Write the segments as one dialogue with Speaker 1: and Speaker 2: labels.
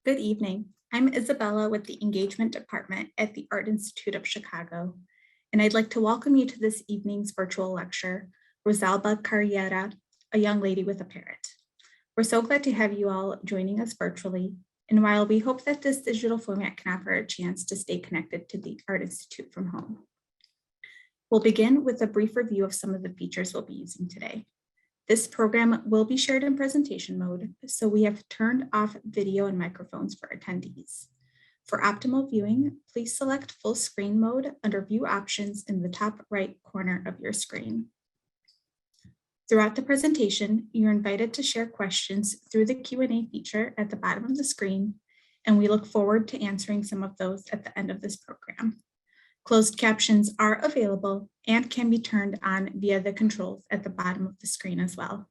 Speaker 1: Good evening. I'm Isabella with the Engagement Department at the Art Institute of Chicago, and I'd like to welcome you to this evening's virtual lecture, Rosalba Carriera, a young lady with a parrot. We're so glad to have you all joining us virtually, and while we hope that this digital format can offer a chance to stay connected to the Art Institute from home. We'll begin with a brief review of some of the features we'll be using today. This program will be shared in presentation mode, so we have turned off video and microphones for attendees. For optimal viewing, please select full screen mode under View Options in the top right corner of your screen. Throughout the presentation, you're invited to share questions through the Q&A feature at the bottom of the screen, and we look forward to answering some of those at the end of this program. Closed captions are available and can be turned on via the controls at the bottom of the screen as well.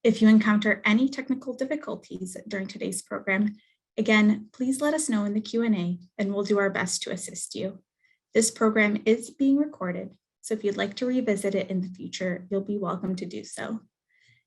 Speaker 1: If you encounter any technical difficulties during today's program, again, please let us know in the Q&A and we'll do our best to assist you. This program is being recorded, so if you'd like to revisit it in the future, you'll be welcome to do so.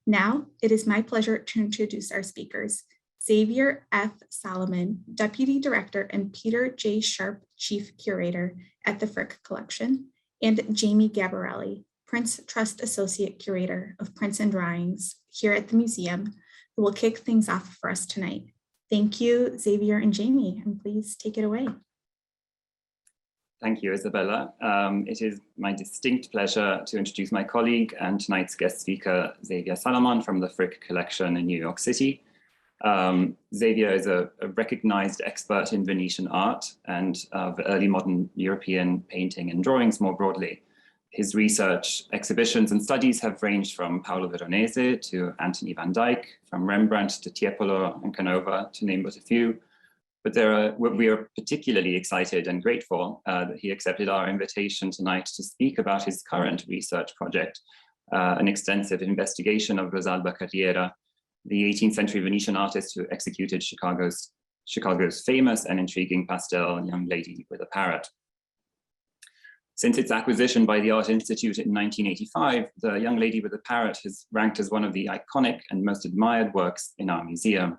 Speaker 1: Now, it is my pleasure to introduce our speakers. Xavier F. Salaman, Deputy Director and Peter J. Sharp, Chief Curator at the Frick Collection, and Jamie Gabbarelli, Prince Trust Associate Curator of Prints and Drawings here at the museum, who will kick things off for us tonight. Thank you, Xavier and Jamie, and please take it away.
Speaker 2: Thank you, Isabella. It is my distinct pleasure to introduce my colleague and tonight's guest speaker, Xavier Salaman from the Frick Collection in New York City. Xavier is a recognized expert in Venetian art and of early modern European painting and drawings more broadly. His research, exhibitions, and studies have ranged from Paolo Veronese to Anthony van Dyck, from Rembrandt to Tiepolo and Canova, to name but a few. But we are particularly excited and grateful that he accepted our invitation tonight to speak about his current research project, an extensive investigation of Rosalba Carriera, the 18th century Venetian artist who executed Chicago's famous and intriguing Pastel, Young Lady with a Parrot. Since its acquisition by the Art Institute in 1985, the Young Lady with a Parrot has ranked as one of the iconic and most admired works in our museum.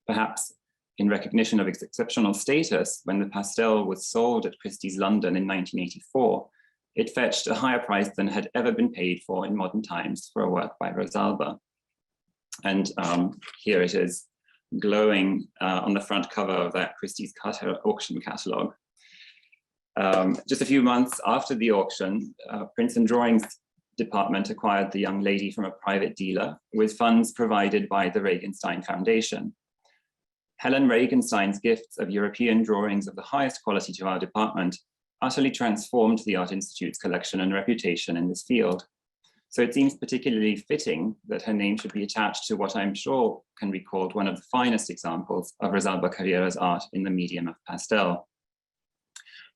Speaker 2: Perhaps in recognition of its exceptional status, when the Pastel was sold at Christie's London in 1984, it fetched a higher price than had ever been paid for in modern times for a work by Rosalba. And here it is, glowing on the front cover of that Christie's auction catalogue. Just a few months after the auction, Prints and Drawings Department acquired the Young Lady from a private dealer with funds provided by the Regenstein Foundation. Helen Regenstein's gifts of European drawings of the highest quality to our department utterly transformed the Art Institute's collection and reputation in this field. So it seems particularly fitting that her name should be attached to what I'm sure can be called one of the finest examples of Rosalba Carriera's art in the medium of pastel.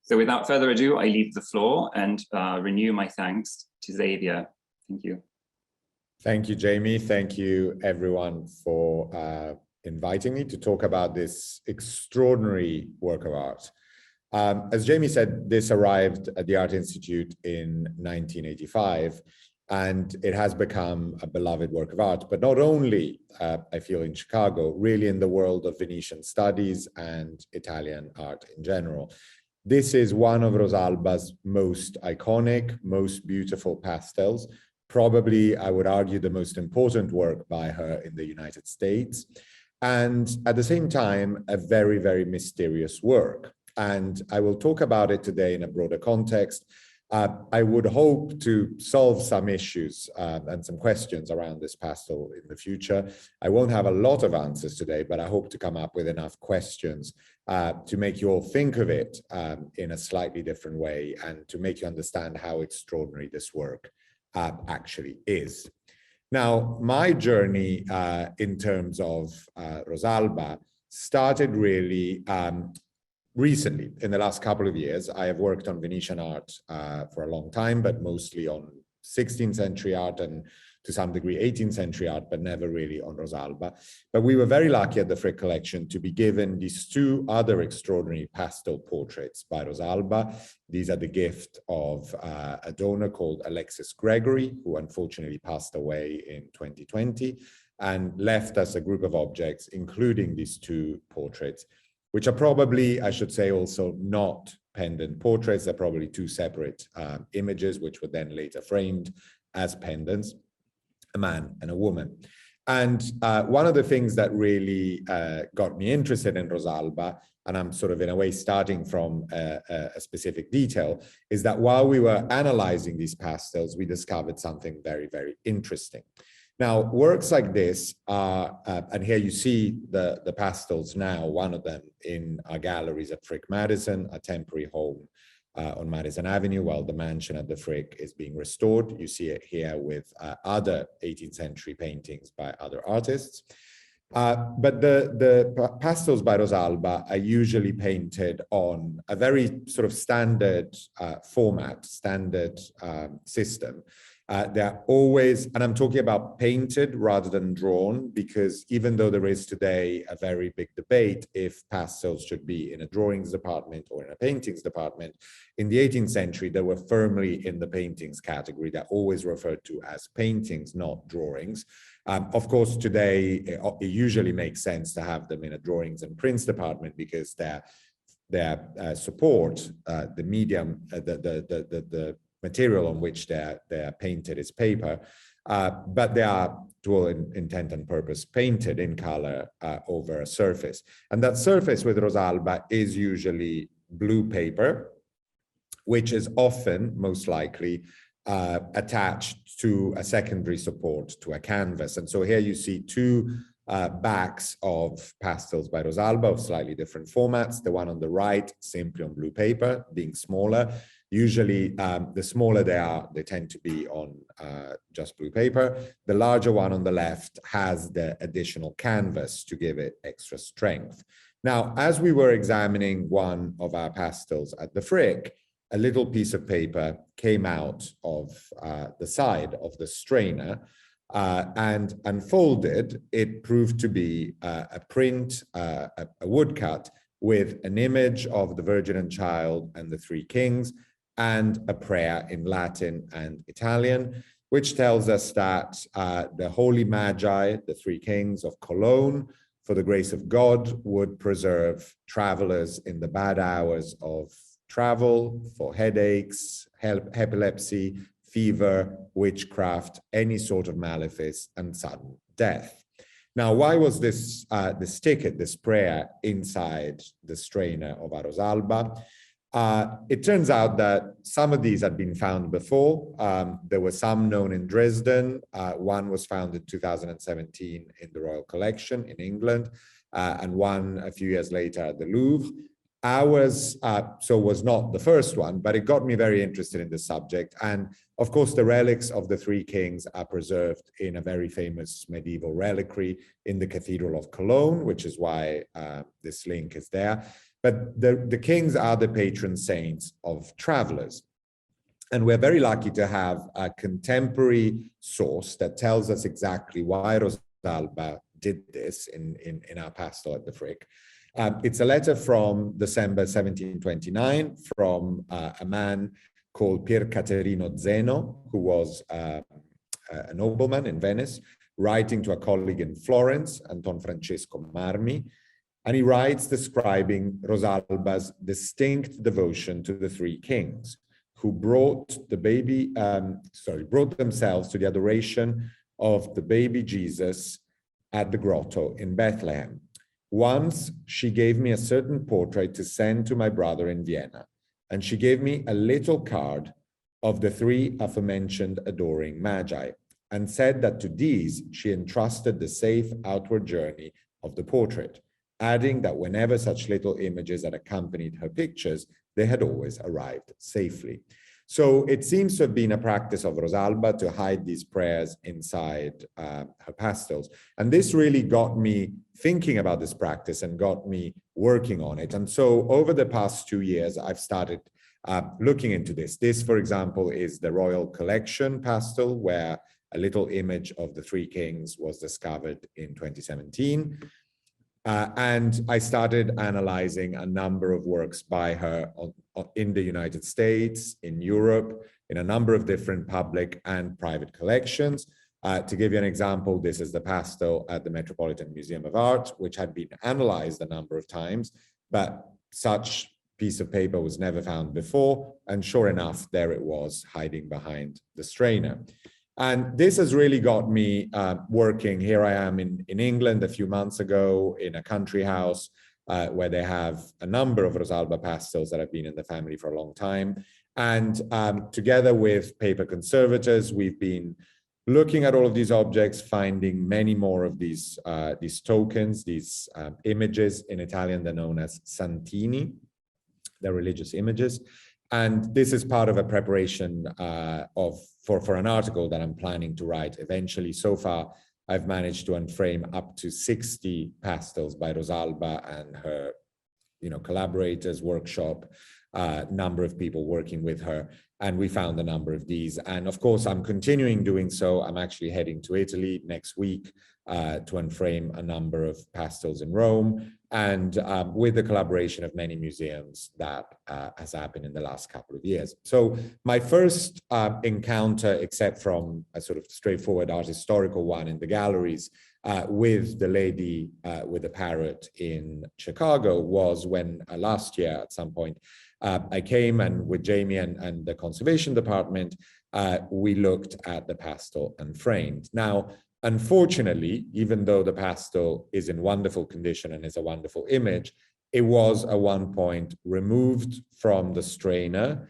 Speaker 2: So without further ado, I leave the floor and renew my thanks to Xavier. Thank you.
Speaker 3: Thank you, Jamie. Thank you, everyone, for inviting me to talk about this extraordinary work of art. As Jamie said, this arrived at the Art Institute in 1985. And it has become a beloved work of art, but not only, I feel, in Chicago, really in the world of Venetian studies and Italian art in general. This is one of Rosalba's most iconic, most beautiful pastels, probably, I would argue, the most important work by her in the United States, and at the same time, a very, very mysterious work. And I will talk about it today in a broader context. I would hope to solve some issues and some questions around this pastel in the future. I won't have a lot of answers today, but I hope to come up with enough questions to make you all think of it in a slightly different way and to make you understand how extraordinary this work actually is. Now, my journey in terms of Rosalba started really recently. In the last couple of years, I have worked on Venetian art for a long time, but mostly on 16th century art and to some degree 18th century art, but never really on Rosalba. But we were very lucky at the Frick Collection to be given these two other extraordinary pastel portraits by Rosalba. These are the gift of a donor called Alexis Gregory, who unfortunately passed away in 2020, and left us a group of objects, including these two portraits, which are probably, I should say, also not pendant portraits. They're probably two separate images, which were then later framed as pendants, a man and a woman. And one of the things that really got me interested in Rosalba, and I'm sort of in a way starting from a specific detail, is that while we were analyzing these pastels, we discovered something very, very interesting. Now, works like this are, and here you see the pastels now, one of them in our galleries at Frick Madison, a temporary home on Madison Avenue, while the mansion at the Frick is being restored. You see it here with other 18th century paintings by other artists. But the pastels by Rosalba are usually painted on a very sort of standard format, standard system. They're always, and I'm talking about painted rather than drawn, because even though there is today a very big debate if pastels should be in a drawings department or in a paintings department, in the 18th century, they were firmly in the paintings category. They're always referred to as paintings, not drawings. Of course, today, it usually makes sense to have them in a drawings and prints department because their support, the medium, the material on which they're painted is paper, but they are, to all intent and purpose, painted in color over a surface. And that surface with Rosalba is usually blue paper, which is often, most likely, attached to a secondary support, to a canvas. And so here you see two backs of pastels by Rosalba of slightly different formats. The one on the right, simply on blue paper, being smaller. Usually, the smaller they are, they tend to be on just blue paper. The larger one on the left has the additional canvas to give it extra strength. Now, as we were examining one of our pastels at the Frick, a little piece of paper came out of the side of the strainer, and unfolded, it proved to be a print, a woodcut with an image of the Virgin and Child and the three kings, and a prayer in Latin and Italian, which tells us that the Holy Magi, the three kings of Cologne, for the grace of God, would preserve travelers in the bad hours of travel, for headaches, epilepsy, fever, witchcraft, any sort of malefice, and sudden death. Now, why was this ticket, this prayer, inside the strainer of a Rosalba? It turns out that some of these had been found before. There were some known in Dresden. One was found in 2017 in the Royal Collection in England, and one a few years later at the Louvre. Ours, so was not the first one, but it got me very interested in the subject. And of course, the relics of the three kings are preserved in a very famous medieval reliquary in the Cathedral of Cologne, which is why this link is there. But the kings are the patron saints of travelers. And we're very lucky to have a contemporary source that tells us exactly why Rosalba did this in our pastel at the Frick. It's a letter from December 1729 from a man called Pier Caterino Zeno, who was a nobleman in Venice, writing to a colleague in Florence, Anton Francesco Marmi. And he writes describing Rosalba's distinct devotion to the three kings, who brought themselves to the adoration of the baby Jesus at the grotto in Bethlehem. Once she gave me a certain portrait to send to my brother in Vienna, and she gave me a little card of the three aforementioned adoring magi, and said that to these she entrusted the safe outward journey of the portrait, adding that whenever such little images had accompanied her pictures, they had always arrived safely. So it seems to have been a practice of Rosalba to hide these prayers inside her pastels. And this really got me thinking about this practice and got me working on it. And so over the past 2 years, I've started looking into this. This, for example, is the Royal Collection pastel, where a little image of the three kings was discovered in 2017. And I started analyzing a number of works by her in the United States, in Europe, in a number of different public and private collections. To give you an example, this is the pastel at the Metropolitan Museum of Art, which had been analyzed a number of times, but such piece of paper was never found before. And sure enough, there it was hiding behind the strainer. And this has really got me working. Here I am in England a few months ago in a country house where they have a number of Rosalba pastels that have been in the family for a long time. And together with paper conservators, we've been looking at all of these objects, finding many more of these tokens, these images. In Italian, they're known as santini, they're religious images. And this is part of a preparation for an article that I'm planning to write eventually. So far, I've managed to unframe up to 60 pastels by Rosalba and her collaborators, workshop, number of people working with her. And we found a number of these. And of course, I'm continuing doing so. I'm actually heading to Italy next week to unframe a number of pastels in Rome, and with the collaboration of many museums that has happened in the last couple of years. So my first encounter, except from a sort of straightforward art historical one in the galleries, with the lady with the parrot in Chicago was when last year at some point, I came and with Jamie and the conservation department, we looked at the pastel unframed. Now, unfortunately, even though the pastel is in wonderful condition and is a wonderful image, it was at one point removed from the strainer,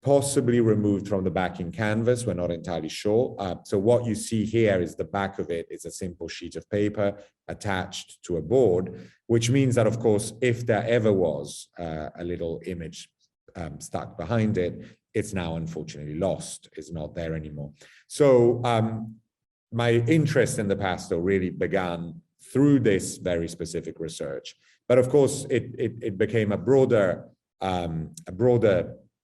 Speaker 3: possibly removed from the backing canvas. We're not entirely sure. So what you see here is the back of it is a simple sheet of paper attached to a board, which means that, of course, if there ever was a little image stuck behind it, it's now unfortunately lost. It's not there anymore. So my interest in the pastel really began through this very specific research. But of course, it became a broader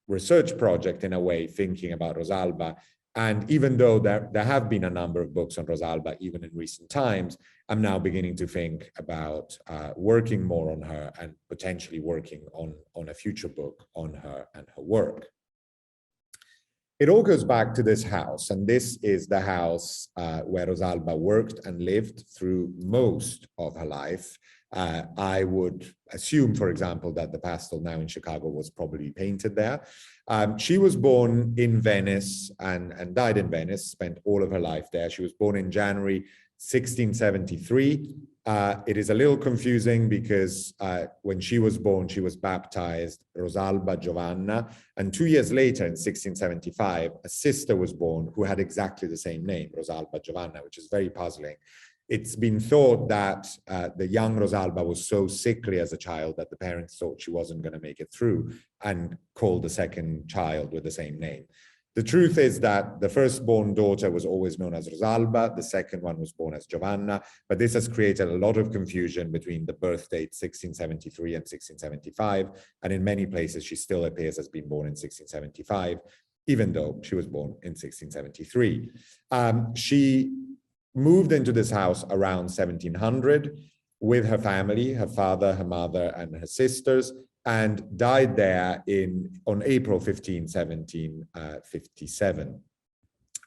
Speaker 3: research project in a way, thinking about Rosalba. And even though there have been a number of books on Rosalba, even in recent times, I'm now beginning to think about working more on her and potentially working on a future book on her and her work. It all goes back to this house, and this is the house where Rosalba worked and lived through most of her life. I would assume, for example, that the pastel now in Chicago was probably painted there. She was born in Venice and died in Venice, spent all of her life there. She was born in January 1673. It is a little confusing because when she was born, she was baptized Rosalba Giovanna. And 2 years later, in 1675, a sister was born who had exactly the same name, Rosalba Giovanna, which is very puzzling. It's been thought that the young Rosalba was so sickly as a child that the parents thought she wasn't going to make it through and called the second child with the same name. The truth is that the firstborn daughter was always known as Rosalba. The second one was born as Giovanna, but this has created a lot of confusion between the birth date 1673 and 1675. And in many places, she still appears as being born in 1675, even though she was born in 1673. She moved into this house around 1700 with her family, her father, her mother, and her sisters, and died there on April 15, 1757.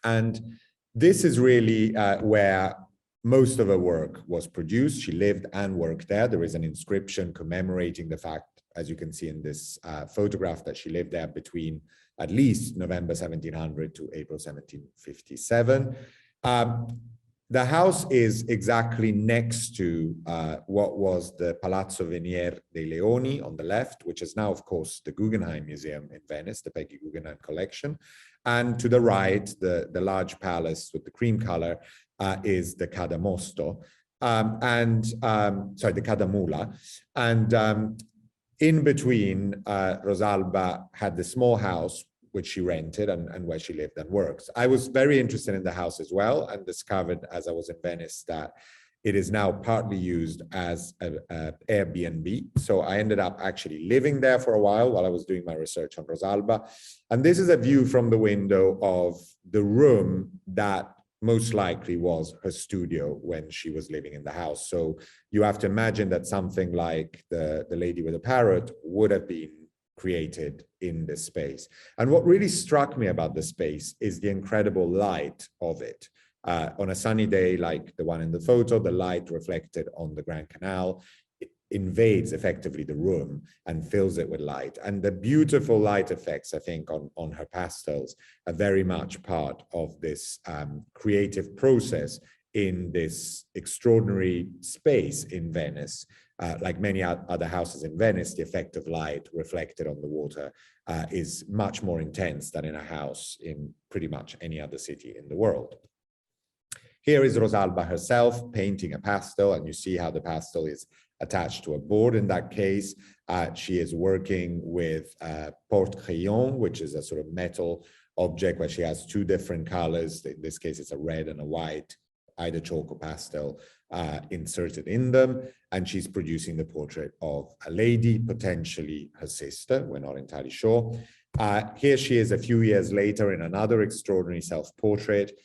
Speaker 3: And this is really where most of her work was produced. She lived and worked there. There is an inscription commemorating the fact, as you can see in this photograph, that she lived there between at least November 1700 to April 1757. The house is exactly next to what was the Palazzo Venier dei Leoni on the left, which is now, of course, the Guggenheim Museum in Venice, the Peggy Guggenheim collection. And to the right, the large palace with the cream color is the Cadamosto, the Cadamula. And in between, Rosalba had the small house which she rented and where she lived and worked. I was very interested in the house as well and discovered as I was in Venice that it is now partly used as an Airbnb. So I ended up actually living there for a while I was doing my research on Rosalba. And this is a view from the window of the room that most likely was her studio when she was living in the house. So you have to imagine that something like the lady with the parrot would have been created in this space. And what really struck me about the space is the incredible light of it. On a sunny day like the one in the photo, the light reflected on the Grand Canal invades effectively the room and fills it with light. And the beautiful light effects, I think, on her pastels are very much part of this creative process in this extraordinary space in Venice. Like many other houses in Venice, the effect of light reflected on the water is much more intense than in a house in pretty much any other city in the world. Here is Rosalba herself painting a pastel, and you see how the pastel is attached to a board. In that case, she is working with porte-crayon, which is a sort of metal object where she has two different colors. In this case, it's a red and a white, either chalk or pastel, inserted in them. And she's producing the portrait of a lady, potentially her sister. We're not entirely sure. Here she is a few years later in another extraordinary self-portrait,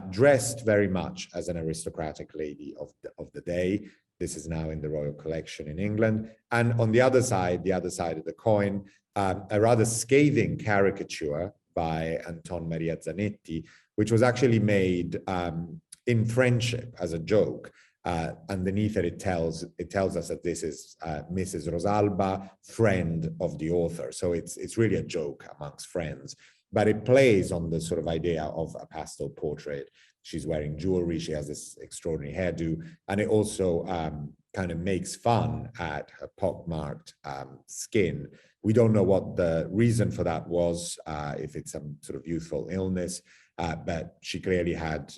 Speaker 3: dressed very much as an aristocratic lady of the day. This is now in the Royal Collection in England. And on the other side of the coin, a rather scathing caricature by Anton Maria Zanetti, which was actually made in friendship as a joke. Underneath it, it tells us that this is Mrs. Rosalba, friend of the author. So it's really a joke amongst friends, but it plays on the sort of idea of a pastel portrait. She's wearing jewelry, she has this extraordinary hairdo, and it also kind of makes fun at her pockmarked skin. We don't know what the reason for that was, if it's some sort of youthful illness, but she clearly had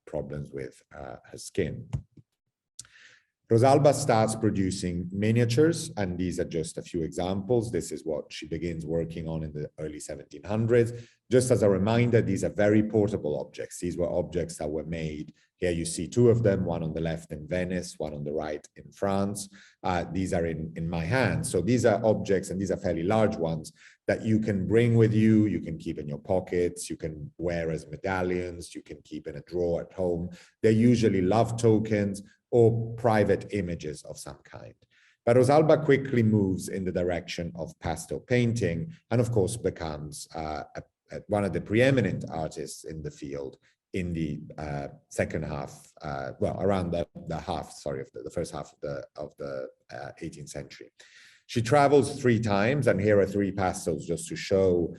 Speaker 3: problems with her skin. Rosalba starts producing miniatures, and these are just a few examples. This is what she begins working on in the early 1700s. Just as a reminder, these are very portable objects. These were objects that were made. Here you see two of them, one on the left in Venice, one on the right in France. These are in my hand. So these are objects, and these are fairly large ones, that you can bring with you, you can keep in your pockets, you can wear as medallions, you can keep in a drawer at home. They're usually love tokens or private images of some kind. But Rosalba quickly moves in the direction of pastel painting, and of course becomes one of the preeminent artists in the field in the second half, well, around the first half of the 18th century. She travels 3 times, and here are 3 pastels just to show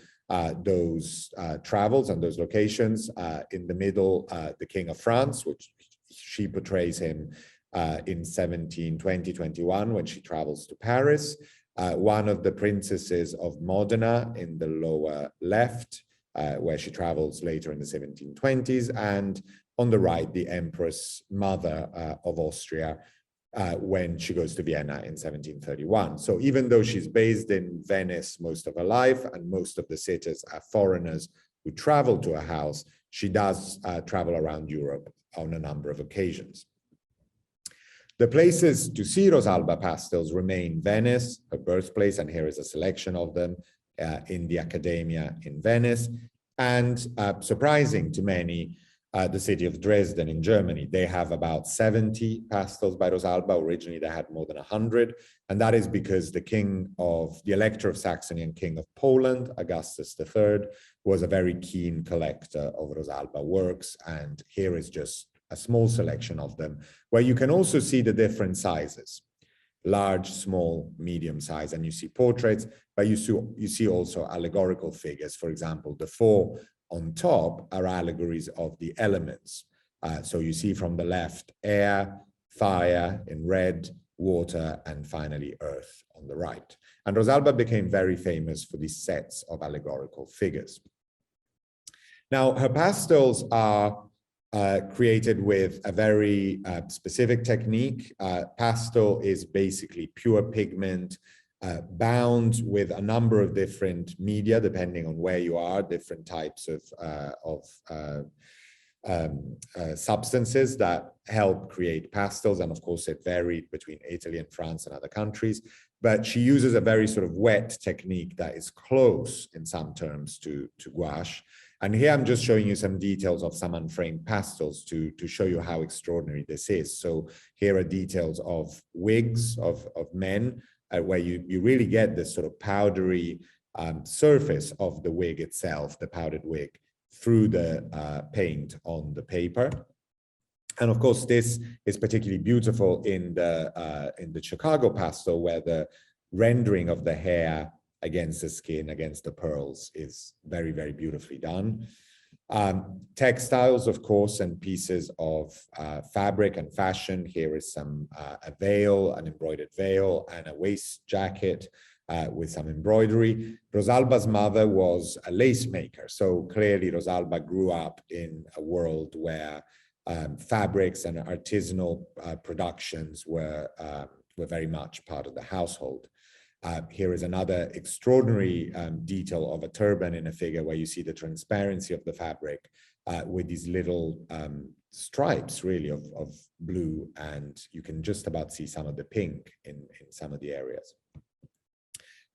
Speaker 3: those travels and those locations. In the middle, the King of France, which she portrays him in 1720-21 when she travels to Paris. One of the princesses of Modena in the lower left, where she travels later in the 1720s, and on the right, the Empress Mother of Austria, when she goes to Vienna in 1731. So even though she's based in Venice most of her life, and most of the sitters are foreigners who travel to her house, she does travel around Europe on a number of occasions. The places to see Rosalba pastels remain Venice, her birthplace, and here is a selection of them in the Accademia in Venice, and surprising to many, the city of Dresden in Germany. They have about 70 pastels by Rosalba. Originally, they had more than 100, and that is because the Elector of Saxony and King of Poland, Augustus III, was a very keen collector of Rosalba works, and here is just a small selection of them, where you can also see the different sizes: large, small, medium size, and you see portraits, but you see also allegorical figures. For example, the 4 on top are allegories of the elements. So you see from the left, air, fire in red, water, and finally earth on the right. And Rosalba became very famous for these sets of allegorical figures. Now, her pastels are created with a very specific technique. Pastel is basically pure pigment, bound with a number of different media, depending on where you are, different types of substances that help create pastels. And of course, it varied between Italy and France and other countries. But she uses a very sort of wet technique that is close in some terms to gouache. And here I'm just showing you some details of some unframed pastels to show you how extraordinary this is. So here are details of wigs of men, where you really get this sort of powdery surface of the wig itself, the powdered wig, through the paint on the paper. And of course, this is particularly beautiful in the Chicago pastel, where the rendering of the hair against the skin, against the pearls, is very, very beautifully done. Textiles, of course, and pieces of fabric and fashion. Here is a veil, an embroidered veil, and a waist jacket with some embroidery. Rosalba's mother was a lace maker, so clearly Rosalba grew up in a world where fabrics and artisanal productions were very much part of the household. Here is another extraordinary detail of a turban in a figure, where you see the transparency of the fabric with these little stripes, really, of blue, and you can just about see some of the pink in some of the areas.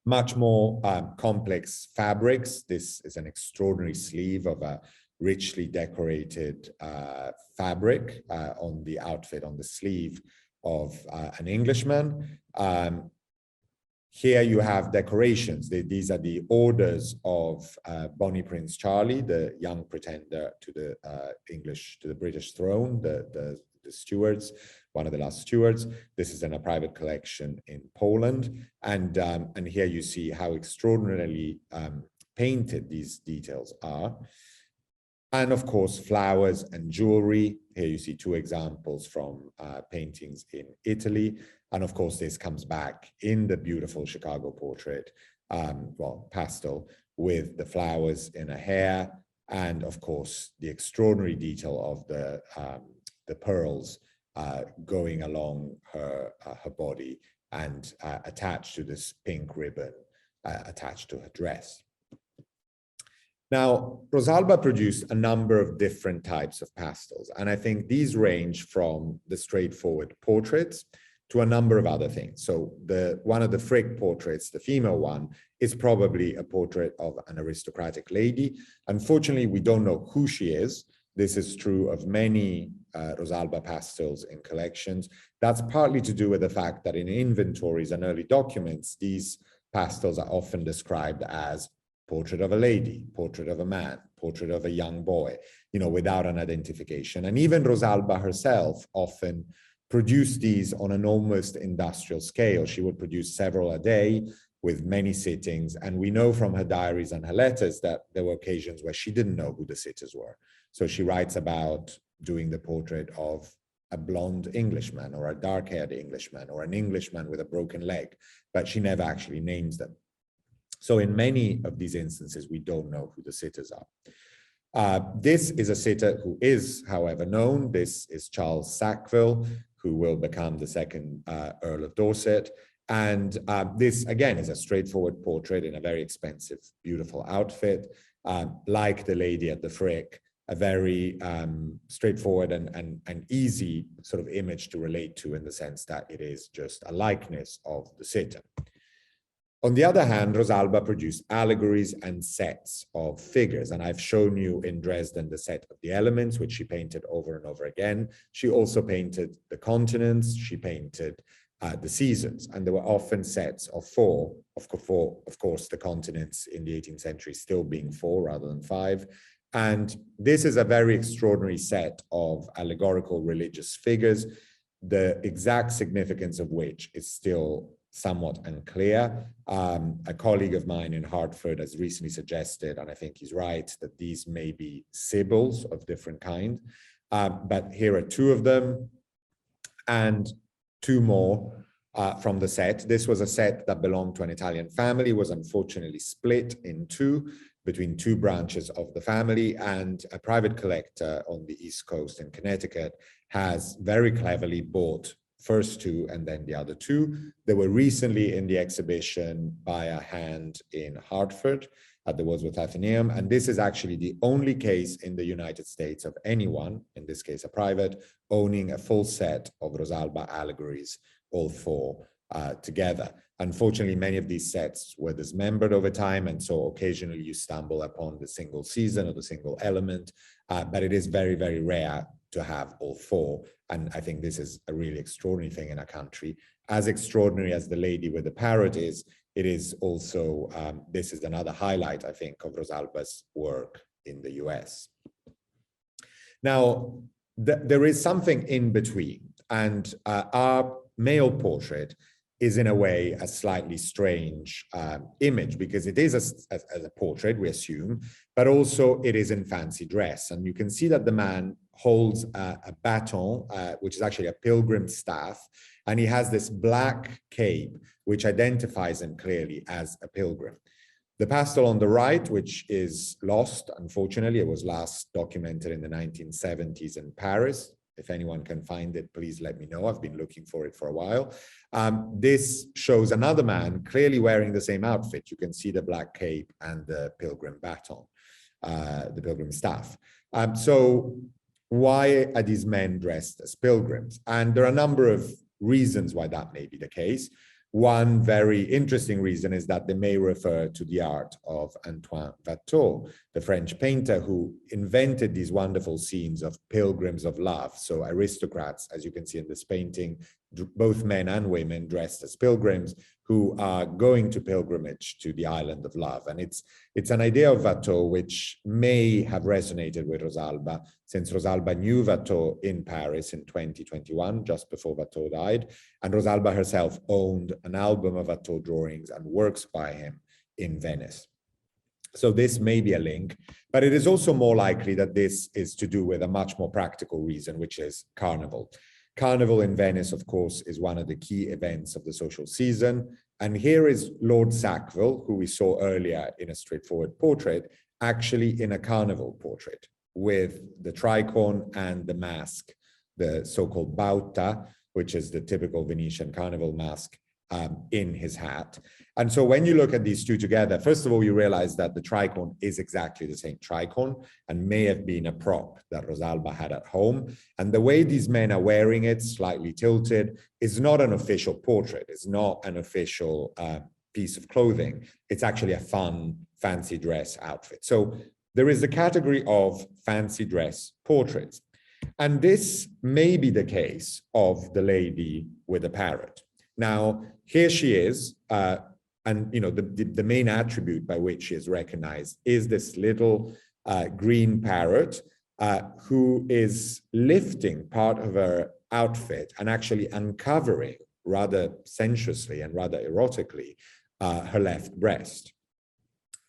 Speaker 3: Much more complex fabrics. This is an extraordinary sleeve of a richly decorated fabric on the outfit, on the sleeve of an Englishman. Here you have decorations. These are the orders of Bonnie Prince Charlie, the young pretender to the British throne, the stewards, one of the last stewards. This is in a private collection in Poland. And here you see how extraordinarily painted these details are. And of course, flowers and jewelry. Here you see two examples from paintings in Italy. And of course, this comes back in the beautiful Chicago portrait, pastel, with the flowers in her hair. And of course, the extraordinary detail of the pearls going along her body and attached to this pink ribbon attached to her dress. Now, Rosalba produced a number of different types of pastels, and I think these range from the straightforward portraits to a number of other things. So one of the Frick portraits, the female one, is probably a portrait of an aristocratic lady. Unfortunately, we don't know who she is. This is true of many Rosalba pastels in collections. That's partly to do with the fact that in inventories and early documents, these pastels are often described as portrait of a lady, portrait of a man, portrait of a young boy, without an identification. And even Rosalba herself often produced these on an almost industrial scale. She would produce several a day with many sittings. And we know from her diaries and her letters that there were occasions where she didn't know who the sitters were. So she writes about doing the portrait of a blonde Englishman or a dark-haired Englishman or an Englishman with a broken leg, but she never actually names them. So in many of these instances, we don't know who the sitters are. This is a sitter who is, however, known. This is Charles Sackville, who will become the second Earl of Dorset. And this, again, is a straightforward portrait in a very expensive, beautiful outfit. Like the lady at the Frick, a very straightforward and easy sort of image to relate to, in the sense that it is just a likeness of the sitter. On the other hand, Rosalba produced allegories and sets of figures. And I've shown you in Dresden the set of the elements, which she painted over and over again. She also painted the continents. She painted the seasons. And there were often sets of four, of course, the continents in the 18th century still being 4 rather than 5. And this is a very extraordinary set of allegorical religious figures, the exact significance of which is still somewhat unclear. A colleague of mine in Hartford has recently suggested, and I think he's right, that these may be sibyls of different kind. But here are 2 of them and 2 more from the set. This was a set that belonged to an Italian family, was unfortunately split in 2 between 2 branches of the family, and a private collector on the East Coast in Connecticut has very cleverly bought first 2 and then the other 2. They were recently in the exhibition by a hand in Hartford at the Wordsworth Athenaeum. And this is actually the only case in the United States of anyone, in this case a private, owning a full set of Rosalba allegories, all 4 together. Unfortunately, many of these sets were dismembered over time, and so occasionally you stumble upon the single season or the single element, but it is very, very rare to have all 4. And I think this is a really extraordinary thing in a country. As extraordinary as the lady with the parrot is, it is also, this is another highlight, I think, of Rosalba's work in the US. Now, there is something in between, and our male portrait is in a way a slightly strange image, because it is a portrait, we assume, but also it is in fancy dress. And you can see that the man holds a baton, which is actually a pilgrim staff, and he has this black cape, which identifies him clearly as a pilgrim. The pastel on the right, which is lost, unfortunately, it was last documented in the 1970s in Paris. If anyone can find it, please let me know. I've been looking for it for a while. This shows another man clearly wearing the same outfit. You can see the black cape and the pilgrim baton, the pilgrim staff. So why are these men dressed as pilgrims? And there are a number of reasons why that may be the case. One very interesting reason is that they may refer to the art of Antoine Watteau, the French painter who invented these wonderful scenes of pilgrims of love. So aristocrats, as you can see in this painting, both men and women dressed as pilgrims who are going to pilgrimage to the island of love. And it's an idea of Watteau which may have resonated with Rosalba, since Rosalba knew Watteau in Paris in 2021, just before Watteau died. And Rosalba herself owned an album of Watteau drawings and works by him in Venice. So this may be a link, but it is also more likely that this is to do with a much more practical reason, which is Carnival. Carnival in Venice, of course, is one of the key events of the social season. And here is Lord Sackville, who we saw earlier in a straightforward portrait, actually in a carnival portrait with the tricorn and the mask, the so-called bauta, which is the typical Venetian carnival mask, in his hat. And so when you look at these two together, first of all, you realize that the tricorn is exactly the same tricorn and may have been a prop that Rosalba had at home. And the way these men are wearing it, slightly tilted, is not an official portrait. It's not an official piece of clothing. It's actually a fun, fancy dress outfit. So there is the category of fancy dress portraits. And this may be the case of the lady with the parrot. Now, here she is, and the main attribute by which she is recognized is this little green parrot who is lifting part of her outfit and actually uncovering rather sensuously and rather erotically her left breast.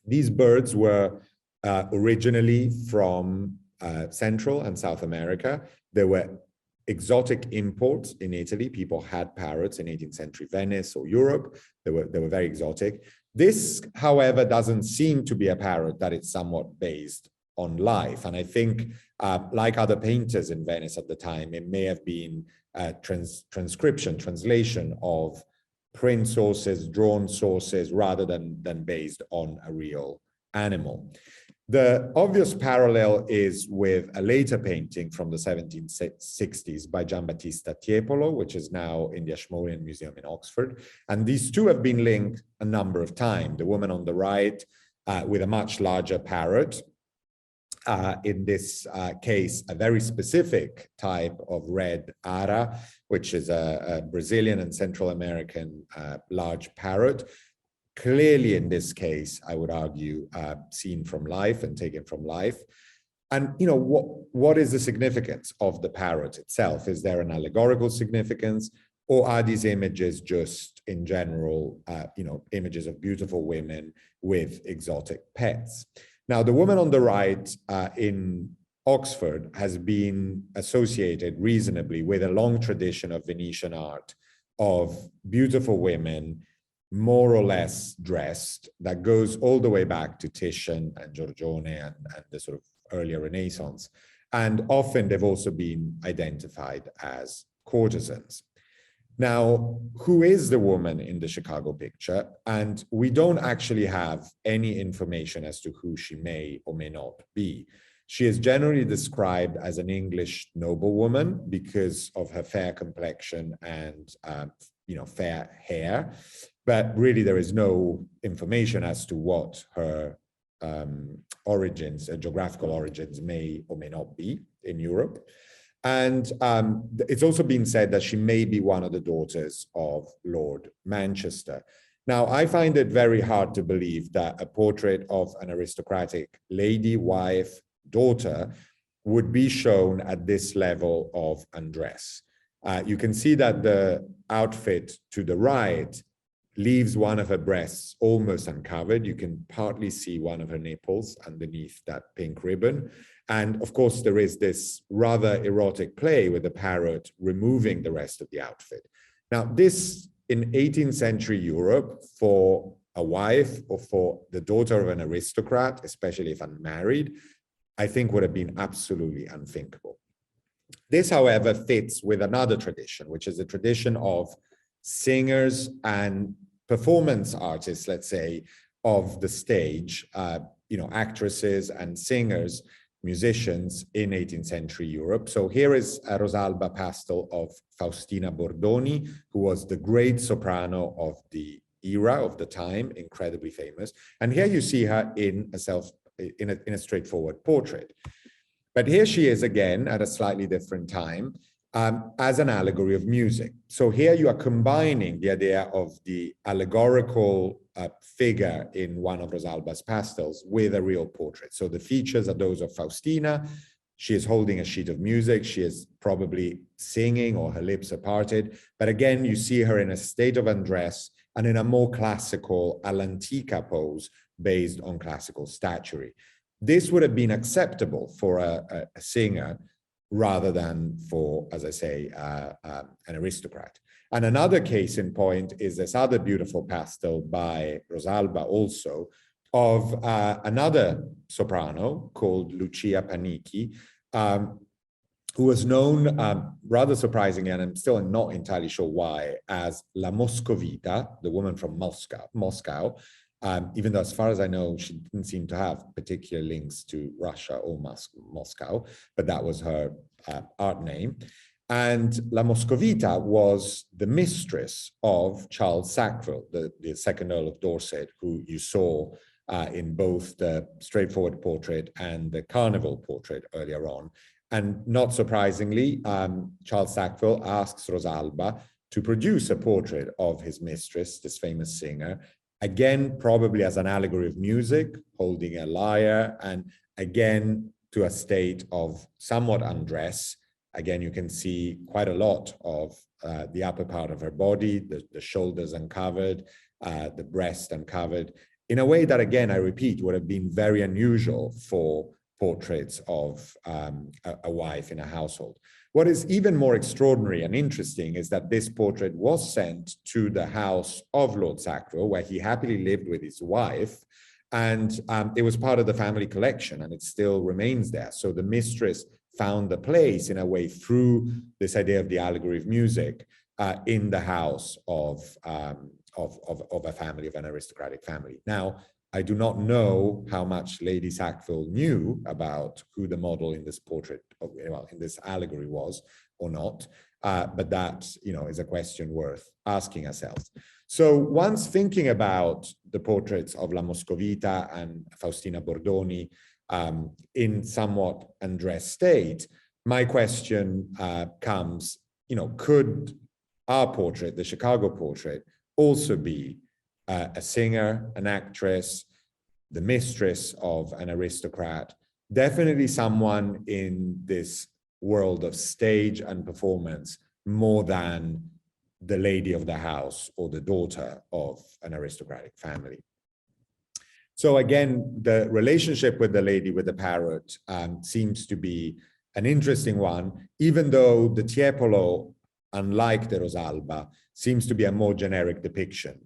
Speaker 3: These birds were originally from Central and South America. They were exotic imports in Italy. People had parrots in 18th century Venice or Europe. They were very exotic. This, however, doesn't seem to be a parrot that is somewhat based on life. And I think, like other painters in Venice at the time, it may have been a translation of print sources, drawn sources, rather than based on a real animal. The obvious parallel is with a later painting from the 1760s by Giambattista Tiepolo, which is now in the Ashmolean Museum in Oxford. And these two have been linked a number of times. The woman on the right with a much larger parrot, in this case, a very specific type of red ara, which is a Brazilian and Central American large parrot. Clearly, in this case, I would argue, seen from life and taken from life. And what is the significance of the parrot itself? Is there an allegorical significance, or are these images just, in general, images of beautiful women with exotic pets? Now, the woman on the right in Oxford has been associated reasonably with a long tradition of Venetian art of beautiful women, more or less dressed, that goes all the way back to Titian and Giorgione and the sort of earlier Renaissance. And often they've also been identified as courtesans. Now, who is the woman in the Chicago picture? And we don't actually have any information as to who she may or may not be. She is generally described as an English noblewoman because of her fair complexion and fair hair. But really, there is no information as to what her origins, geographical origins, may or may not be in Europe. And it's also been said that she may be one of the daughters of Lord Manchester. Now, I find it very hard to believe that a portrait of an aristocratic lady, wife, daughter would be shown at this level of undress. You can see that the outfit to the right leaves one of her breasts almost uncovered. You can partly see one of her nipples underneath that pink ribbon. And of course, there is this rather erotic play with the parrot removing the rest of the outfit. Now, this in 18th century Europe, for a wife or for the daughter of an aristocrat, especially if unmarried, I think would have been absolutely unthinkable. This, however, fits with another tradition, which is the tradition of singers and performance artists, let's say, of the stage, actresses and singers, musicians in 18th century Europe. So here is a Rosalba pastel of Faustina Bordoni, who was the great soprano of the era, of the time, incredibly famous. And here you see her in a straightforward portrait. But here she is again at a slightly different time as an allegory of music. So here you are combining the idea of the allegorical figure in one of Rosalba's pastels with a real portrait. So the features are those of Faustina. She is holding a sheet of music. She is probably singing or her lips are parted. But again, you see her in a state of undress and in a more classical all'antica pose based on classical statuary. This would have been acceptable for a singer rather than for, as I say, an aristocrat. And another case in point is this other beautiful pastel by Rosalba also of another soprano called Lucia Panicchi, who was known, rather surprisingly, and I'm still not entirely sure why, as La Moscovita, the woman from Moscow, even though as far as I know, she didn't seem to have particular links to Russia or Moscow, but that was her art name. And La Moscovita was the mistress of Charles Sackville, the second Earl of Dorset, who you saw in both the straightforward portrait and the carnival portrait earlier on. And not surprisingly, Charles Sackville asks Rosalba to produce a portrait of his mistress, this famous singer, again, probably as an allegory of music, holding a lyre, and again, to a state of somewhat undress. Again, you can see quite a lot of the upper part of her body, the shoulders uncovered, the breast uncovered, in a way that, again, I repeat, would have been very unusual for portraits of a wife in a household. What is even more extraordinary and interesting is that this portrait was sent to the house of Lord Sackville, where he happily lived with his wife, and it was part of the family collection, and it still remains there. So the mistress found a place, in a way, through this idea of the allegory of music in the house of a family, of an aristocratic family. Now, I do not know how much Lady Sackville knew about who the model in this portrait, well, in this allegory was or not, but that, is a question worth asking ourselves. So once thinking about the portraits of La Moscovita and Faustina Bordoni in somewhat undressed state, my question comes, could our portrait, the Chicago portrait, also be a singer, an actress, the mistress of an aristocrat, definitely someone in this world of stage and performance more than the lady of the house or the daughter of an aristocratic family. So again, the relationship with the lady with the parrot seems to be an interesting one, even though the Tiepolo, unlike the Rosalba, seems to be a more generic depiction.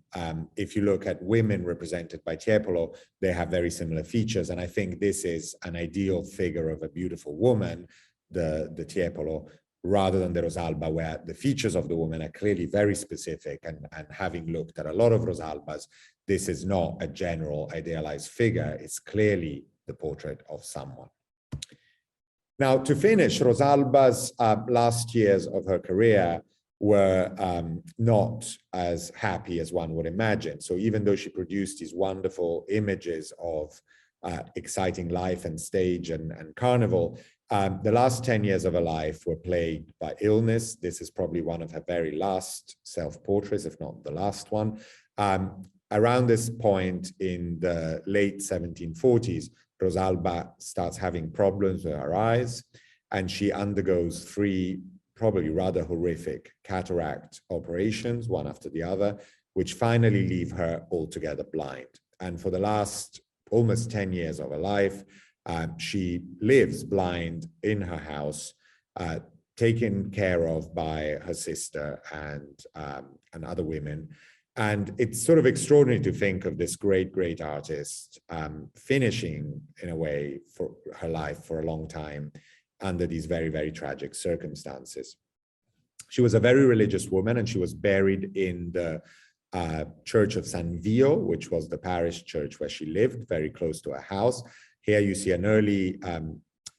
Speaker 3: If you look at women represented by Tiepolo, they have very similar features. And I think this is an ideal figure of a beautiful woman, the Tiepolo, rather than the Rosalba, where the features of the woman are clearly very specific. And having looked at a lot of Rosalbas, this is not a general idealized figure. It's clearly the portrait of someone. Now, to finish, Rosalba's last years of her career were not as happy as one would imagine. So even though she produced these wonderful images of exciting life and stage and carnival, The last 10 years of her life were plagued by illness. This is probably one of her very last self-portraits, if not the last one. Around this point in the late 1740s, Rosalba starts having problems with her eyes, and she undergoes 3 probably rather horrific cataract operations, one after the other, which finally leave her altogether blind. And for the last almost 10 years of her life, she lives blind in her house, taken care of by her sister and other women. And it's sort of extraordinary to think of this great, great artist finishing, in a way, for her life for a long time under these very, very tragic circumstances. She was a very religious woman, and she was buried in the church of San Vio, which was the parish church where she lived, very close to her house. Here you see an early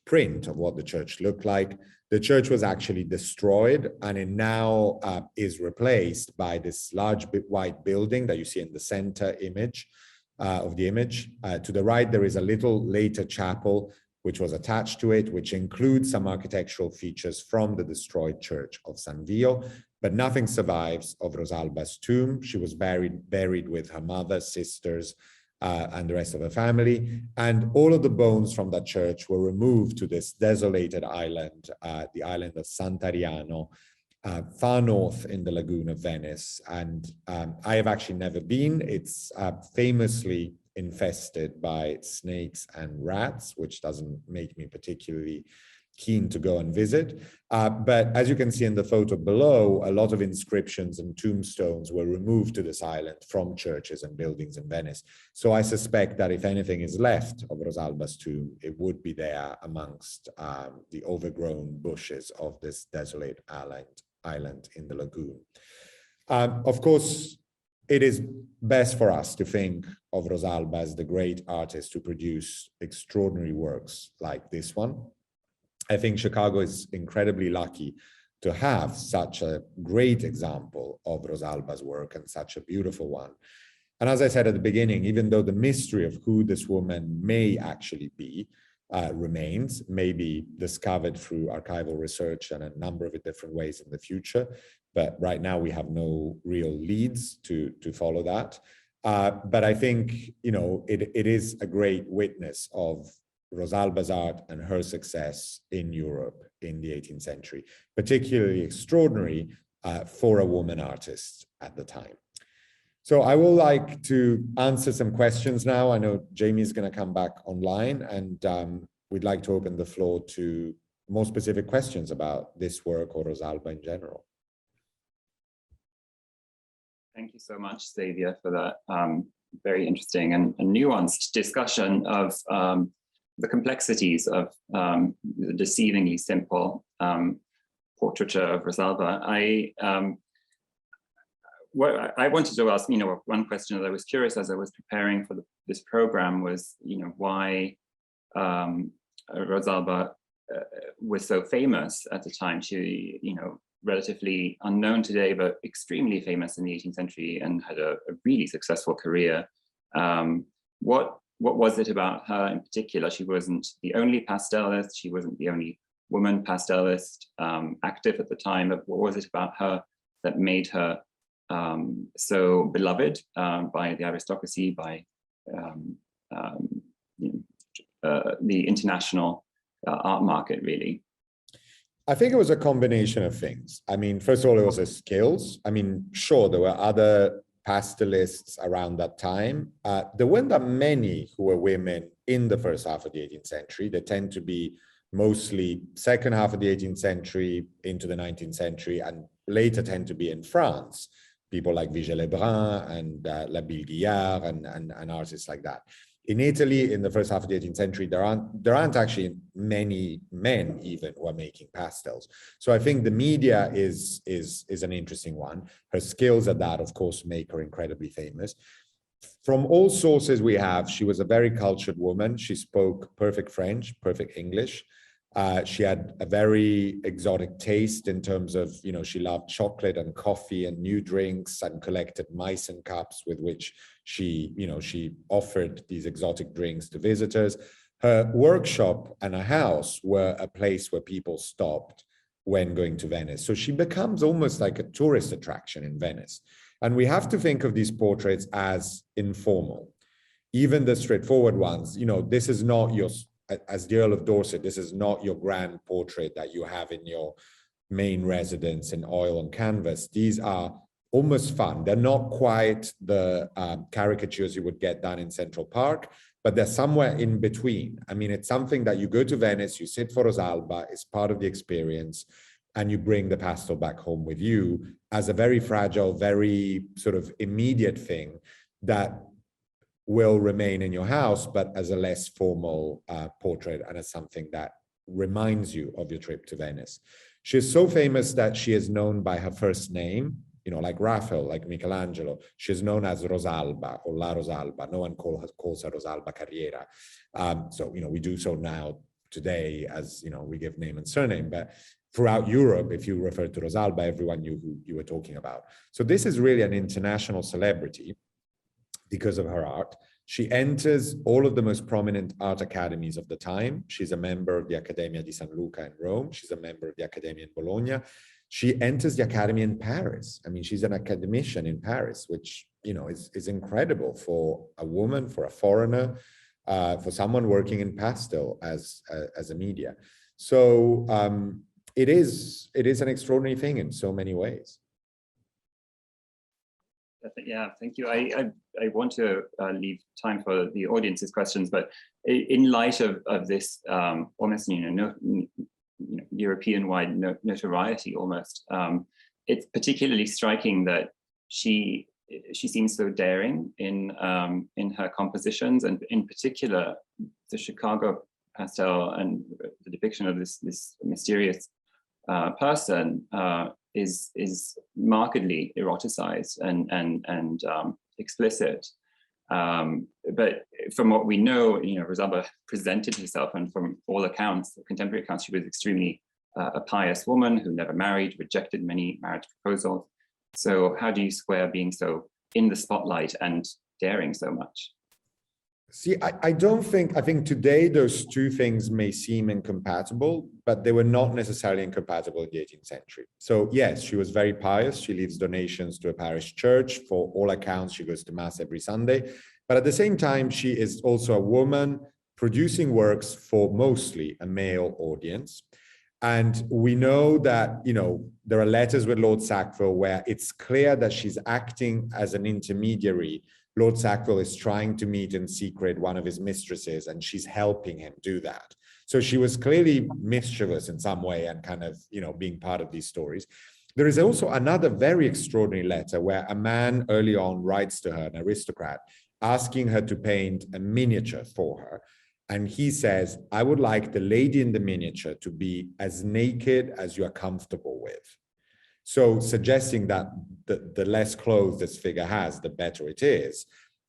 Speaker 3: print of what the church looked like. The church was actually destroyed, and it now is replaced by this large white building that you see in the center image of the image. To the right, there is a little later chapel which was attached to it, which includes some architectural features from the destroyed church of San Vio, but nothing survives of Rosalba's tomb. She was buried with her mother, sisters, and the rest of her family. And all of the bones from that church were removed to this desolated island, the island of Sant'Ariano, far north in the lagoon of Venice. And I have actually never been. It's famously infested by snakes and rats, which doesn't make me particularly keen to go and visit. But as you can see in the photo below, a lot of inscriptions and tombstones were removed to this island from churches and buildings in Venice. So I suspect that if anything is left of Rosalba's tomb, it would be there amongst the overgrown bushes of this desolate island in the lagoon. Of course, it is best for us to think of Rosalba as the great artist who produced extraordinary works like this one. I think Chicago is incredibly lucky to have such a great example of Rosalba's work, and such a beautiful one. And as I said at the beginning, even though the mystery of who this woman may actually be remains, may be discovered through archival research and a number of different ways in the future, but right now we have no real leads to follow that. But I think, you know, it is a great witness of Rosalba's art and her success in Europe in the 18th century, particularly extraordinary for a woman artist at the time. So I would like to answer some questions now. I know Jamie is going to come back online, and we'd like to open the floor to more specific questions about this work or Rosalba in general.
Speaker 2: Thank you so much, Xavier, for that very interesting and nuanced discussion of the complexities of the deceivingly simple portraiture of Rosalba. I wanted to ask, one question that I was curious as I was preparing for this program was, why Rosalba was so famous at the time. She, relatively unknown today, but extremely famous in the 18th century and had a really successful career. What was it about her in particular? She wasn't the only pastelist. She wasn't the only woman pastelist active at the time. But what was it about her that made her so beloved by the aristocracy, by the international art market, really?
Speaker 3: I think it was a combination of things. I mean, first of all, it was her skills. I mean, sure, there were other pastelists around that time. There weren't that many who were women in the first half of the 18th century. They tend to be mostly second half of the 18th century into the 19th century, and later tend to be in France. People like Vigée Lebrun and La Guillard and artists like that. In Italy, in the first half of the 18th century, there aren't actually many men even who are making pastels. So I think the media is an interesting one. Her skills at that, of course, make her incredibly famous. From all sources we have, she was a very cultured woman. She spoke perfect French, perfect English. She had a very exotic taste in terms of, she loved chocolate and coffee and new drinks, and collected Meissen cups with which she offered these exotic drinks to visitors. Her workshop and her house were a place where people stopped when going to Venice. So she becomes almost like a tourist attraction in Venice. And we have to think of these portraits as informal. Even the straightforward ones, this is not your, as the Earl of Dorset, this is not your grand portrait that you have in your main residence in oil on canvas. These are almost fun. They're not quite the caricatures you would get done in Central Park, but they're somewhere in between. I mean, it's something that you go to Venice, you sit for Rosalba, it's part of the experience, and you bring the pastel back home with you as a very fragile, very sort of immediate thing that will remain in your house, but as a less formal portrait and as something that reminds you of your trip to Venice. She's so famous that she is known by her first name, like Raphael, like Michelangelo. She's known as Rosalba or La Rosalba. No one calls her Rosalba Carriera. So, we do so now today as, we give name and surname, but throughout Europe, if you refer to Rosalba, everyone knew who you were talking about. So this is really an international celebrity because of her art. She enters all of the most prominent art academies of the time. She's a member of the Accademia di San Luca in Rome. She's a member of the Accademia in Bologna. She enters the academy in Paris. I mean, she's an academician in Paris, which, is incredible for a woman, for a foreigner, for someone working in pastel as a media. So it is an extraordinary thing in so many ways.
Speaker 2: Yeah, thank you. I want to leave time for the audience's questions, but in light of this almost European-wide notoriety, almost, it's particularly striking that she seems so daring in her compositions, and in particular the Chicago pastel and the depiction of this mysterious person is markedly eroticized and explicit. But from what we know, Rosalba presented herself, and from all accounts, contemporary accounts, she was extremely a pious woman who never married, rejected many marriage proposals. So how do you square being so in the spotlight and daring so much?
Speaker 3: See, I think today those two things may seem incompatible, but they were not necessarily incompatible in the 18th century. So yes, she was very pious. She leaves donations to a parish church. For all accounts, she goes to mass every Sunday. But at the same time, she is also a woman producing works for mostly a male audience. And we know that, there are letters with Lord Sackville where it's clear that she's acting as an intermediary. Lord Sackville is trying to meet in secret one of his mistresses, and she's helping him do that. So she was clearly mischievous in some way and kind of, being part of these stories. There is also another very extraordinary letter where a man early on writes to her, an aristocrat, asking her to paint a miniature for her. And he says, I would like the lady in the miniature to be as naked as you are comfortable with. So suggesting that the less clothes this figure has, the better it is.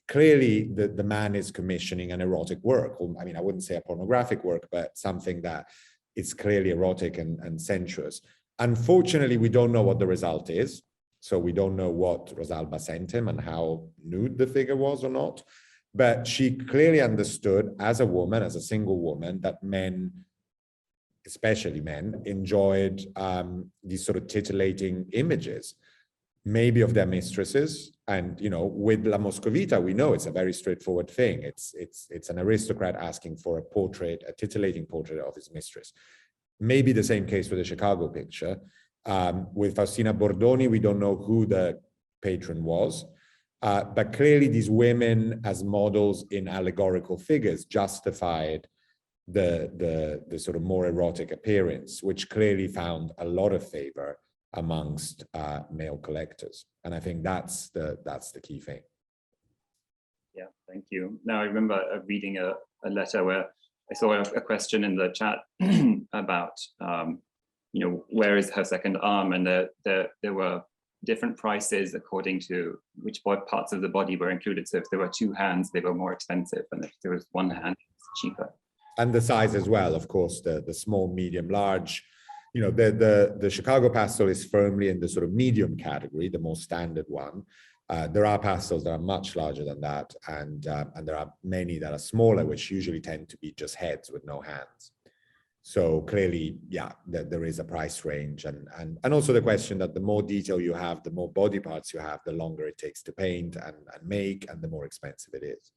Speaker 3: Clearly, the man is commissioning an erotic work. I mean, I wouldn't say a pornographic work, but something that is clearly erotic and sensuous. Unfortunately, we don't know what the result is. So we don't know what Rosalba sent him and how nude the figure was or not. But she clearly understood as a woman, as a single woman, that men, especially men, enjoyed these sort of titillating images, maybe of their mistresses. And, with La Moscovita, we know it's a very straightforward thing. It's an aristocrat asking for a portrait, a titillating portrait of his mistress. Maybe the same case with the Chicago picture. With Faustina Bordoni, we don't know who the patron was. But clearly these women as models in allegorical figures justified the sort of more erotic appearance, which clearly found a lot of favor amongst male collectors. And I think that's the key thing.
Speaker 2: Yeah, thank you. Now I remember reading a letter where I saw a question in the chat about, where is her second arm? And there were different prices according to which parts of the body were included. So if there were two hands, they were more expensive, and if there was one hand, it's cheaper.
Speaker 3: And the size as well, of course, the small, medium, large. The Chicago pastel is firmly in the sort of medium category, the more standard one. There are pastels that are much larger than that, and there are many that are smaller, which usually tend to be just heads with no hands. So clearly, yeah, there is a price range, and also the question that the more detail you have, the more body parts you have, the longer it takes to paint and make, and the more expensive it is.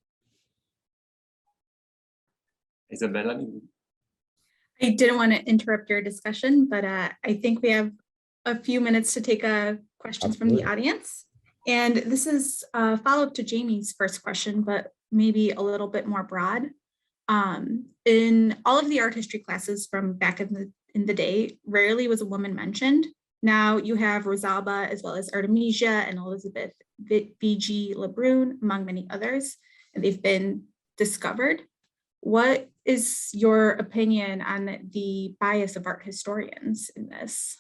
Speaker 2: Isabella?
Speaker 1: I didn't want to interrupt your discussion, but I think we have a few minutes to take questions from the audience. And this is a follow-up to Jamie's first question, but maybe a little bit more broad. In all of the art history classes from back in the day, rarely was a woman mentioned. Now you have Rosalba, as well as Artemisia and Elizabeth V.G. Lebrun, among many others, and they've been discovered. What is your opinion on the bias of art historians in this?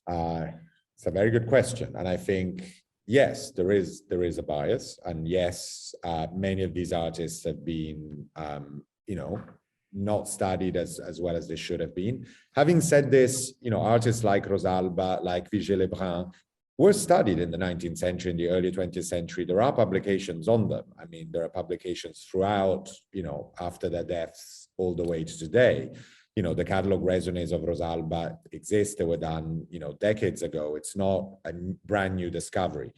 Speaker 3: It's a very good question, and I think yes, there is a bias, and yes, many of these artists have been, not studied as well as they should have been. Having said this, artists like Rosalba, like Vigée Lebrun, were studied in the 19th century, in the early 20th century. There are publications on them. I mean, there are publications throughout, after their deaths all the way to today. The catalog raisonnés of Rosalba exist. They were done, decades ago. It's not a brand new discovery.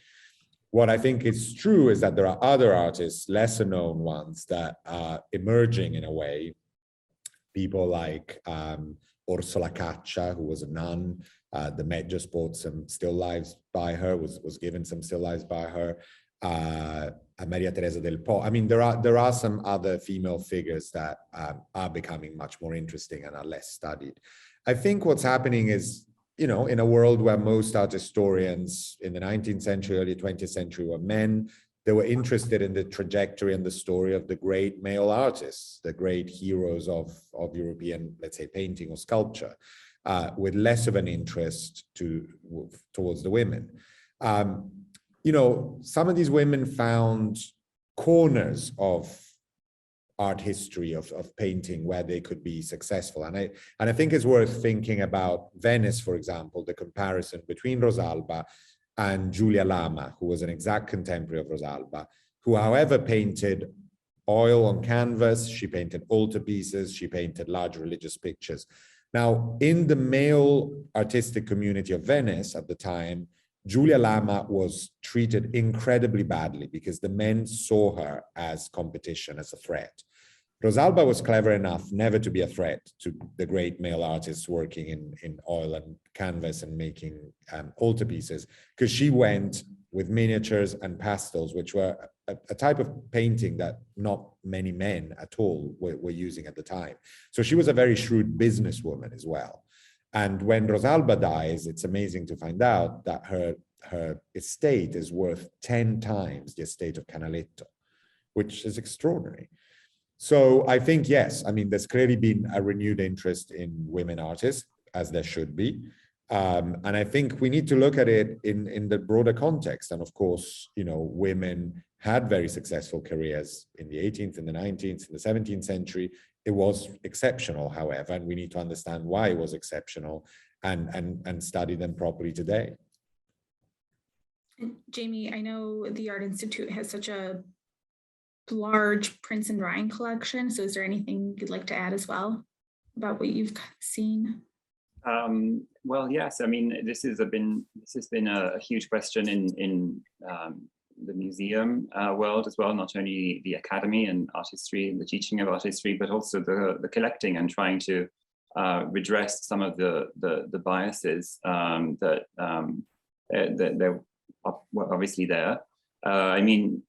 Speaker 3: What I think is true is that there are other artists, lesser known ones, that are emerging in a way. People like Orsola Caccia, who was a nun. The Met just bought some still lives by her, was given some still lives by her. Maria Teresa del Po. I mean, there are some other female figures that are becoming much more interesting and are less studied. I think what's happening is, in a world where most art historians in the 19th century, early 20th century were men, they were interested in the trajectory and the story of the great male artists, the great heroes of European, let's say, painting or sculpture, with less of an interest towards the women. Some of these women found corners of art history, of painting, where they could be successful. And I think it's worth thinking about Venice, for example, the comparison between Rosalba and Giulia Lama, who was an exact contemporary of Rosalba, who, however, painted oil on canvas, she painted altarpieces, she painted large religious pictures. Now, in the male artistic community of Venice at the time, Giulia Lama was treated incredibly badly because the men saw her as competition, as a threat. Rosalba was clever enough never to be a threat to the great male artists working in oil and canvas and making altarpieces, because she went with miniatures and pastels, which were a type of painting that not many men at all were using at the time. So she was a very shrewd businesswoman as well. And when Rosalba dies, it's amazing to find out that her estate is worth 10 times the estate of Canaletto, which is extraordinary. So I think, yes, I mean, there's clearly been a renewed interest in women artists, as there should be. And I think we need to look at it in the broader context. And of course, women had very successful careers in the 18th, in the 19th, in the 17th century. It was exceptional, however, and we need to understand why it was exceptional and study them properly today.
Speaker 1: And Jamie, I know the Art Institute has such a large prints and drawing collection. So is there anything you'd like to add as well about what you've seen?
Speaker 2: Well, yes. I mean, this has been a huge question in the museum world as well, not only the academy and art history and the teaching of art history, but also the collecting and trying to redress some of the biases that they're obviously there. I mean,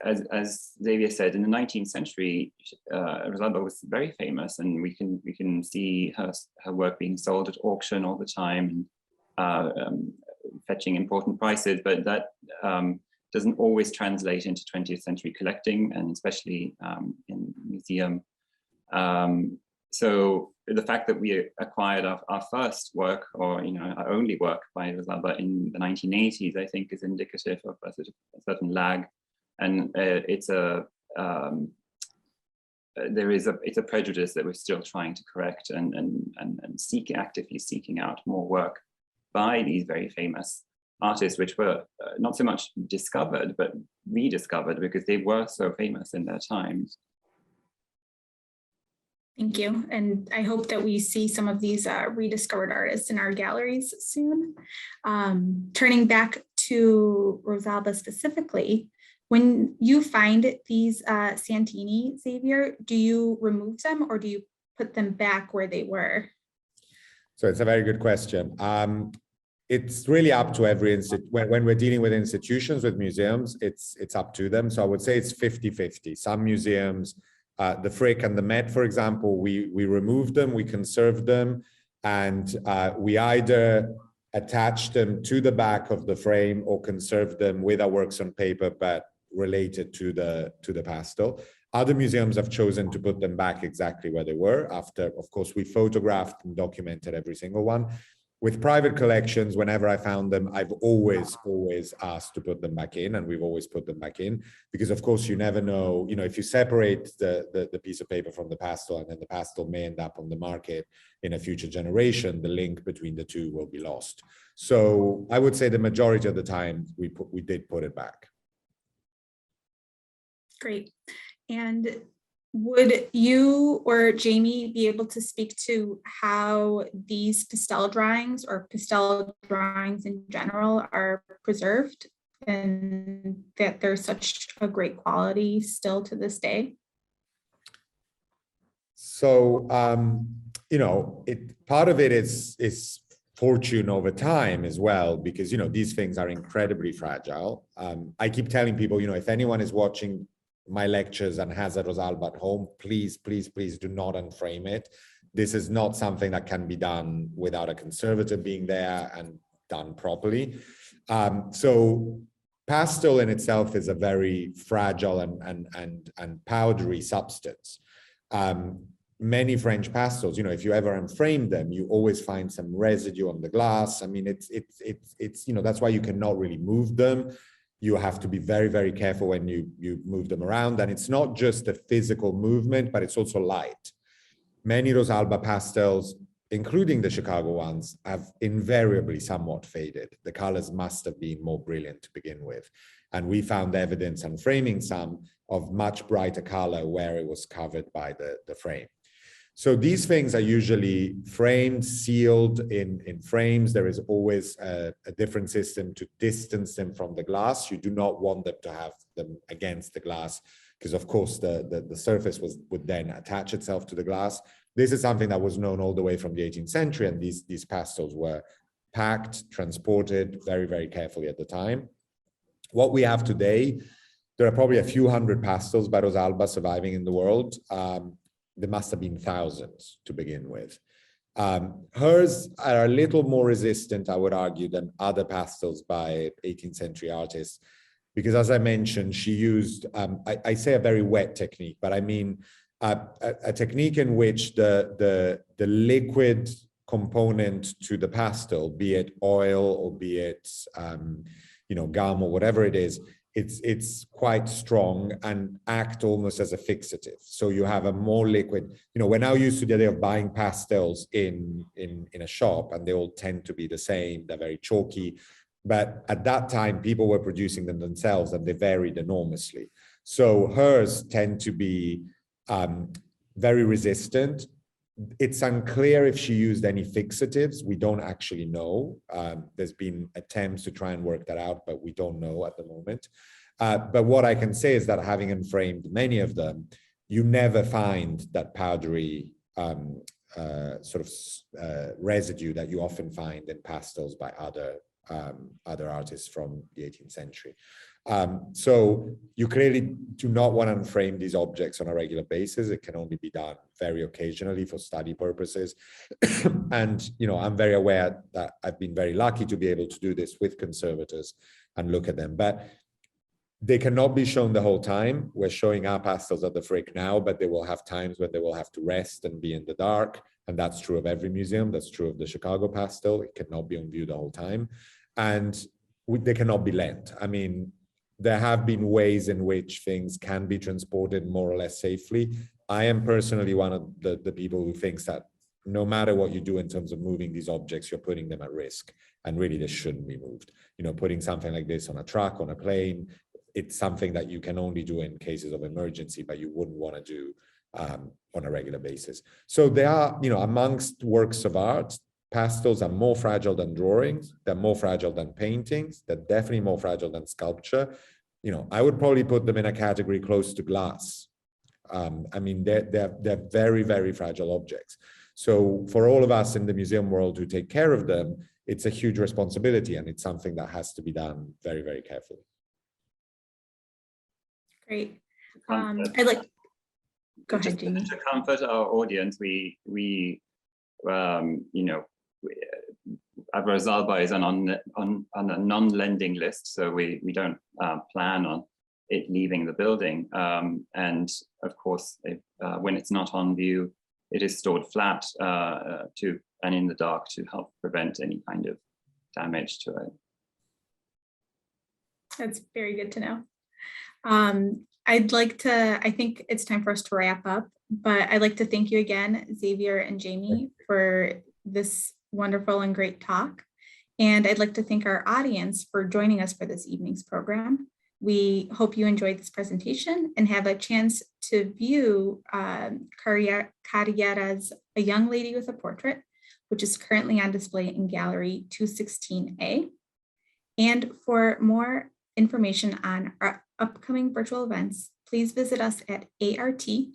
Speaker 2: as Xavier said, in the 19th century, Rosalba was very famous, and we can see her work being sold at auction all the time, and fetching important prices. But that doesn't always translate into 20th century collecting, and especially in museum. So the fact that we acquired our first work, or our only work by Rosalba in the 1980s, I think is indicative of a certain lag. And it's a prejudice that we're still trying to correct, and actively seeking out more work by these very famous artists which were not so much discovered, but rediscovered because they were so famous in their time.
Speaker 1: Thank you. And I hope that we see some of these rediscovered artists in our galleries soon. Turning back to Rosalba specifically, when you find these Santini, Xavier, do you remove them or do you put them back where they were?
Speaker 3: So it's a very good question. It's really up to every institute. When we're dealing with institutions, with museums, it's up to them. So I would say it's 50-50. Some museums, the Frick and the Met, for example, we remove them, we conserve them, and we either attach them to the back of the frame or conserve them with our works on paper, but related to the pastel. Other museums have chosen to put them back exactly where they were after, of course, we photographed and documented every single one. With private collections, whenever I found them, I've always asked to put them back in, and we've always put them back in, because of course you never know, if you separate the piece of paper from the pastel, and then the pastel may end up on the market in a future generation, the link between the two will be lost. So I would say the majority of the time we did put it back.
Speaker 1: Great. And would you or Jamie be able to speak to how these pastel drawings or pastel drawings in general are preserved and that they're such a great quality still to this day?
Speaker 3: So, part of it is fortune over time as well, because, these things are incredibly fragile. I keep telling people, if anyone is watching my lectures and has a Rosalba at home, please do not unframe it. This is not something that can be done without a conservator being there and done properly. So pastel in itself is a very fragile and powdery substance. Many French pastels, if you ever unframe them, you always find some residue on the glass. I mean, it's that's why you cannot really move them. You have to be very, very careful when you move them around. And it's not just the physical movement, but it's also light. Many Rosalba pastels, including the Chicago ones, have invariably somewhat faded. The colors must have been more brilliant to begin with. And we found evidence on framing some of much brighter color where it was covered by the frame. So these things are usually framed, sealed in frames. There is always a different system to distance them from the glass. You do not want them to have them against the glass because, of course, the surface would then attach itself to the glass. This is something that was known all the way from the 18th century, and these pastels were packed, transported very, very carefully at the time. What we have today, there are probably a few hundred pastels by Rosalba surviving in the world. There must have been thousands to begin with. Hers are a little more resistant, I would argue, than other pastels by 18th century artists, because as I mentioned, she used, I say a very wet technique, but I mean a technique in which the liquid component to the pastel, be it oil or be it gum or whatever it is, it's quite strong and act almost as a fixative. So you have a more liquid, we're now used to the idea of buying pastels in a shop, and they all tend to be the same. They're very chalky. But at that time, people were producing them themselves, and they varied enormously. So hers tend to be very resistant. It's unclear if she used any fixatives. We don't actually know. There's been attempts to try and work that out, but we don't know at the moment. But what I can say is that having unframed many of them, you never find that powdery residue that you often find in pastels by other artists from the 18th century. So you clearly do not want to unframe these objects on a regular basis. It can only be done very occasionally for study purposes. And, I'm very aware that I've been very lucky to be able to do this with conservators and look at them. But they cannot be shown the whole time. We're showing our pastels at the Frick now, but they will have times when they will have to rest and be in the dark. And that's true of every museum. That's true of the Chicago pastel. It cannot be on view the whole time. And they cannot be lent. I mean, there have been ways in which things can be transported more or less safely. I am personally one of the people who thinks that no matter what you do in terms of moving these objects, you're putting them at risk. And really, this shouldn't be moved. You know, putting something like this on a truck, on a plane, it's something that you can only do in cases of emergency, but you wouldn't want to do on a regular basis. So there are, you know, amongst works of art, pastels are more fragile than drawings. They're more fragile than paintings. They're definitely more fragile than sculpture. You know, I would probably put them in a category close to glass. I mean, they're very, very fragile objects. So for all of us in the museum world who take care of them, it's a huge responsibility, and it's something that has to be done very, very carefully. Great.
Speaker 1: I'd like, go ahead, Jamie.
Speaker 2: To comfort our audience, we you know, Rosalba is on a non-lending list, so we don't plan on it leaving the building. And of course, when it's not on view, it is stored flat and in the dark to help prevent any kind of damage to it.
Speaker 1: That's very good to know. I'd like to, I think it's time for us to wrap up, but I'd like to thank you again, Xavier and Jamie, for this wonderful and great talk. And I'd like to thank our audience for joining us for this evening's program. We hope you enjoyed this presentation and have a chance to view Carriera's A Young Lady with a Portrait, which is currently on display in Gallery 216A. And for more information on our upcoming virtual events, please visit us at artic.edu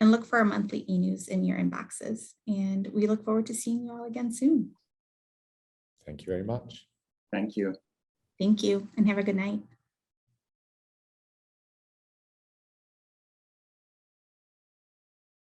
Speaker 1: and look for our monthly e-news in your inboxes. And we look forward to seeing you all again soon.
Speaker 3: Thank you very much.
Speaker 2: Thank you.
Speaker 1: Thank you, and have a good night.